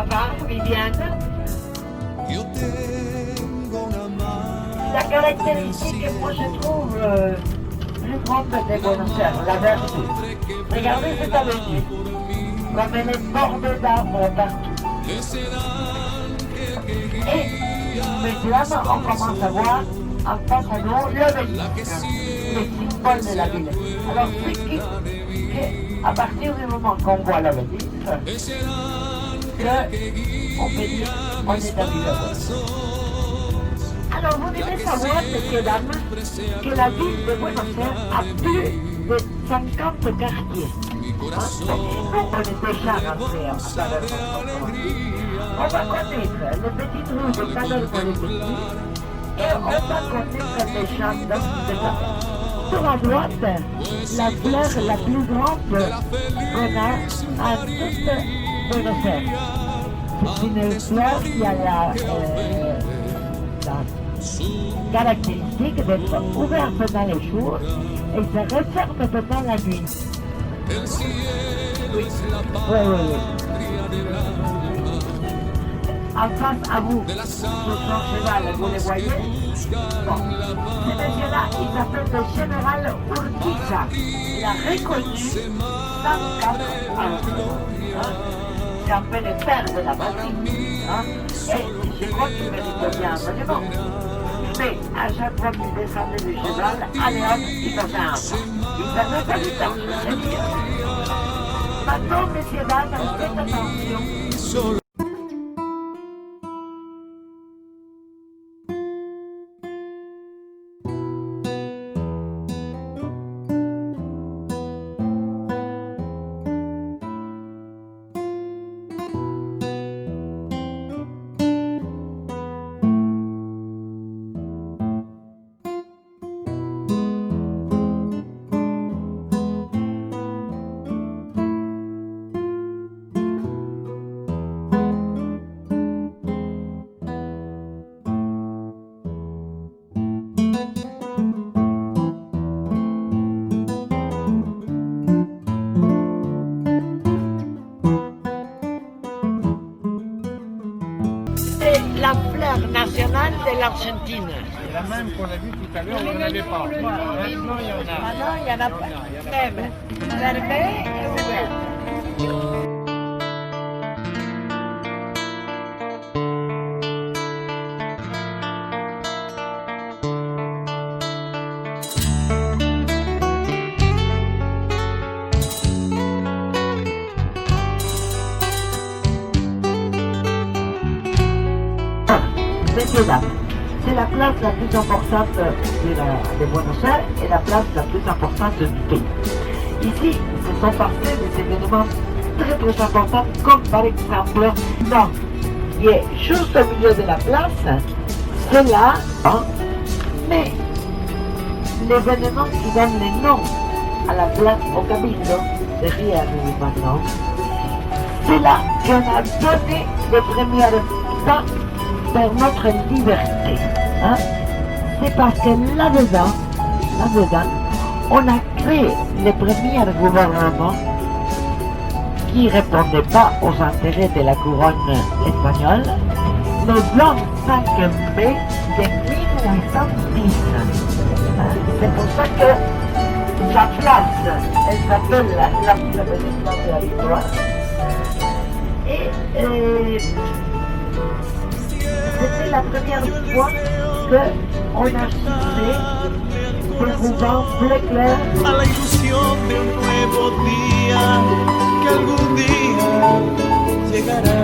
papa, Viviane. La caractéristique que moi je trouve plus grande des Buenos Aires, la vertu. Regardez cette avenue, comme elle est bordée d'arbres partout. Et maintenant, on commence à voir en face à nous l'obélisque, le symbole de la ville. Alors, c'est qu'à partir du moment qu'on voit l'obélisque, qu'on peut dire qu'on est à Buenos. Alors, vous devez savoir, messieurs, dames, que la ville de Buenos Aires a plus de 50 quartiers. On est déjà rentré à travers notre pays. On va connaître les petites rues de Palermo les Petits et on va connaître les champs d'Amsterdam. Sur la droite, la fleur la plus grande qu'on a à toute Buenos Aires. C'est une fleur qui a la caractéristique d'être ouverte dans les jours et se referme pendant la nuit. Oui. En face à vous, sur son cheval, vous les voyez? Bon. Ce monsieur-là, il s'appelle le général Urquiza. Il a reconnu 104 ans. C'est un peu le père de la patrie. Et je crois qu'il mérite bien un monument. Mais à chaque fois qu'il descendait du cheval, allez hop, il faisait un pas. Il faisait pas du temps, je veux dire. Maintenant, messieurs, dames, faites attention. La fleur nationale de l'Argentine. C'est la même qu'on a vue tout à l'heure, on n'en avait pas. Maintenant, il y en a. Maintenant, il y en a pas. Même fermé et ouvert. C'est la place la plus importante de Buenos Aires et la place la plus importante du pays. Ici, se sont passés des événements très importants, comme par exemple, non, qui est juste au milieu de la place, c'est là, mais l'événement qui donne le nom à la place au Cabildo, derrière nous maintenant, c'est là qu'on a donné les premières pas vers notre liberté. C'est parce que là-dedans, on a créé les premiers gouvernements qui ne répondaient pas aux intérêts de la couronne espagnole le 25 mai de 1810. C'est pour ça que la place, elle s'appelle la place de la Victoire. Et c'était la première fois qu'on a cité des rubans bleu clair. A la ilusión de un nuevo día que algún día llegará.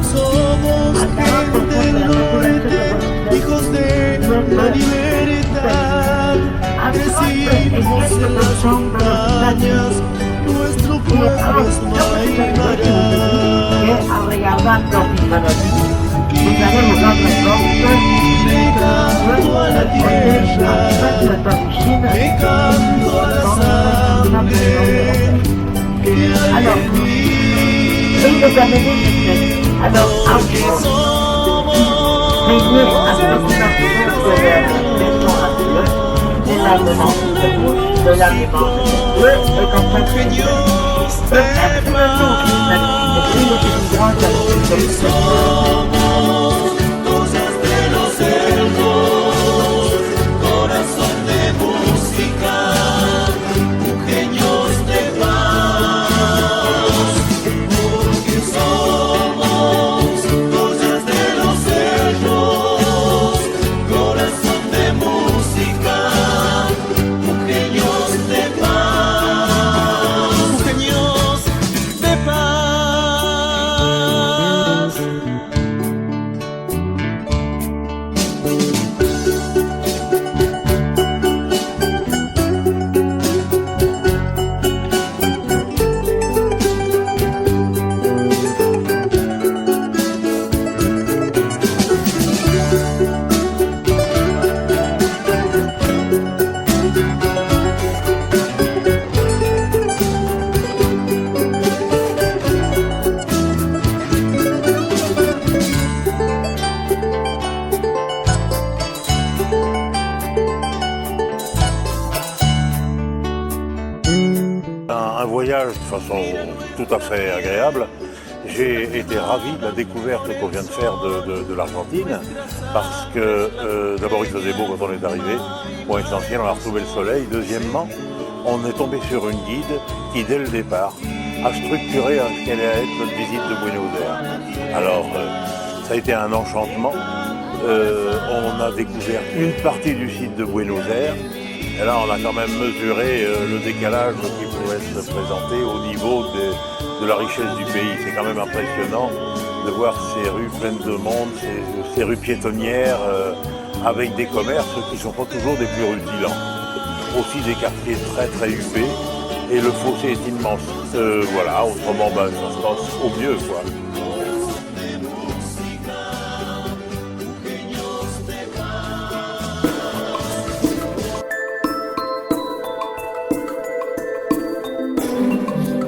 Somos gente del norte, hijos de la libertad. Crecimos en las montañas, nuestro pueblo es Maimará. Arreglando Y le canto a la tierra, le canto a la sangre que hay en mí. Alors, Porque somos de l'allemand, que Dios te sont tout à fait agréables. J'ai été ravi de la découverte qu'on vient de faire de l'Argentine, parce que d'abord il faisait beau quand on est arrivé, point essentiel, on a retrouvé le soleil. Deuxièmement, on est tombé sur une guide qui, dès le départ, a structuré ce qu'allait être notre visite de Buenos Aires. Alors, ça a été un enchantement. On a découvert une partie du site de Buenos Aires, et là on a quand même mesuré le décalage qui pouvait se présenter au niveau de la richesse du pays. C'est quand même impressionnant de voir ces rues pleines de monde, ces rues piétonnières avec des commerces qui ne sont pas toujours des plus rutilants. Aussi des quartiers très très huppés, et le fossé est immense. Voilà, autrement ça se passe au mieux, quoi.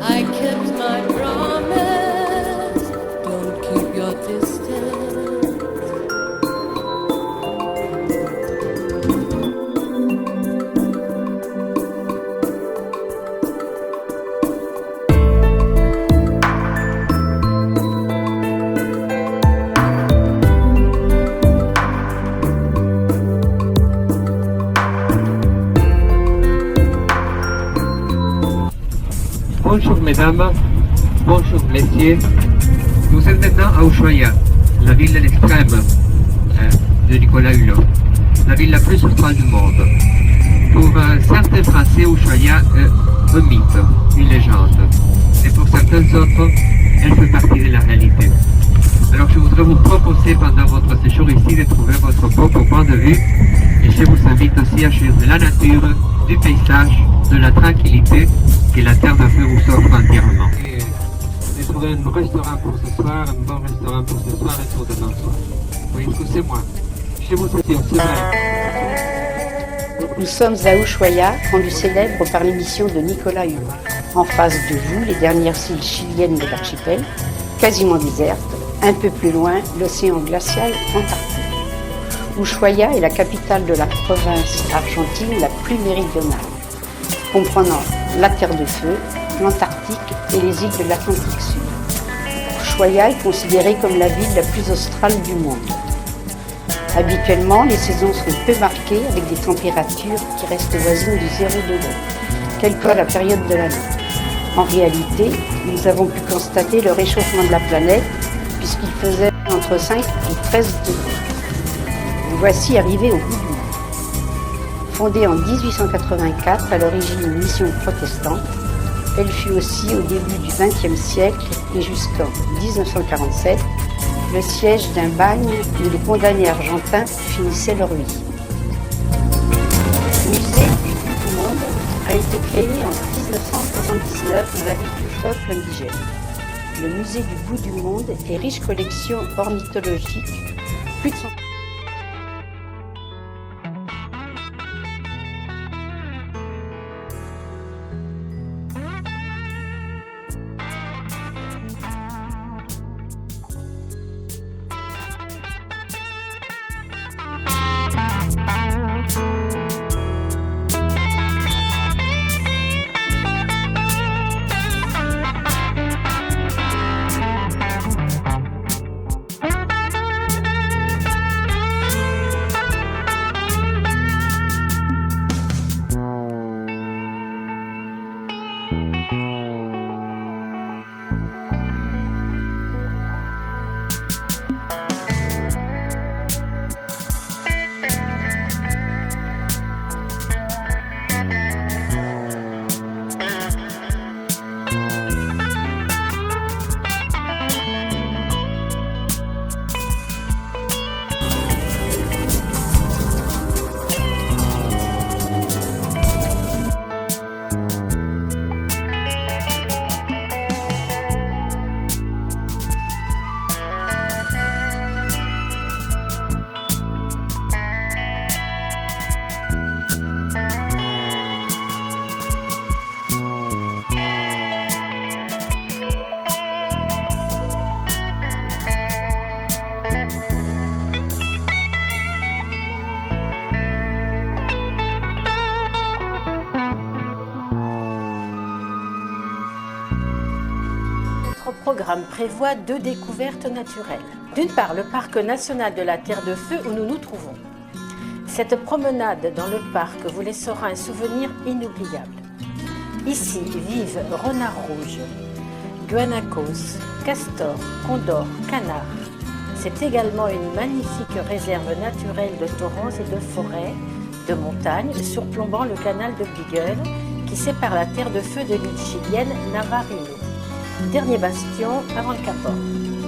I kept my promise, don't keep your distance. Bonjour mesdames, bonjour messieurs. Vous êtes maintenant à Ushuaia, la ville de l'extrême de Nicolas Hulot, la ville la plus australe du monde. Pour certains Français, Ushuaia est un mythe, une légende. Et pour certains autres, elle fait partie de la réalité. Alors je voudrais vous proposer pendant votre séjour ici de trouver votre propre point de vue. Et je vous invite aussi à jouir de la nature, du paysage, de la tranquillité que la terre de feu vous offre entièrement. J'ai trouvé un restaurant pour ce soir, un bon restaurant pour ce soir et pour demain soir. Oui, excusez-moi. Je vous assure, c'est vrai. Nous sommes à Ushuaia, rendu célèbre par l'émission de Nicolas Hulot. En face de vous, les dernières îles chiliennes de l'archipel, quasiment désertes. Un peu plus loin, l'océan glacial Antarctique. Ushuaia est la capitale de la province argentine la plus méridionale, comprenant la Terre de Feu, l'Antarctique et les îles de l'Atlantique Sud. Ushuaia est considérée comme la ville la plus australe du monde. Habituellement, les saisons sont peu marquées avec des températures qui restent voisines du 0 degré, quelle que soit la période de l'année. En réalité, nous avons pu constater le réchauffement de la planète puisqu'il faisait entre 5 et 13 degrés. Nous voici arrivés au bout du monde. Fondée en 1884, à l'origine une mission protestante, elle fut aussi au début du XXe siècle et jusqu'en 1947 le siège d'un bagne où les condamnés argentins finissaient leur vie. Le musée du bout du monde a été créé en 1979 dans la ville du peuple indigène. Le musée du bout du monde est riche collection ornithologique, plus de 100... programme prévoit 2 découvertes naturelles. D'une part, le parc national de la Terre de Feu où nous nous trouvons. Cette promenade dans le parc vous laissera un souvenir inoubliable. Ici vivent renards rouges, guanacos, castors, condors, canards. C'est également une magnifique réserve naturelle de torrents et de forêts, de montagnes, surplombant le canal de Beagle qui sépare la Terre de Feu de l'île chilienne Navarino. Dernier bastion avant le Cap Horn.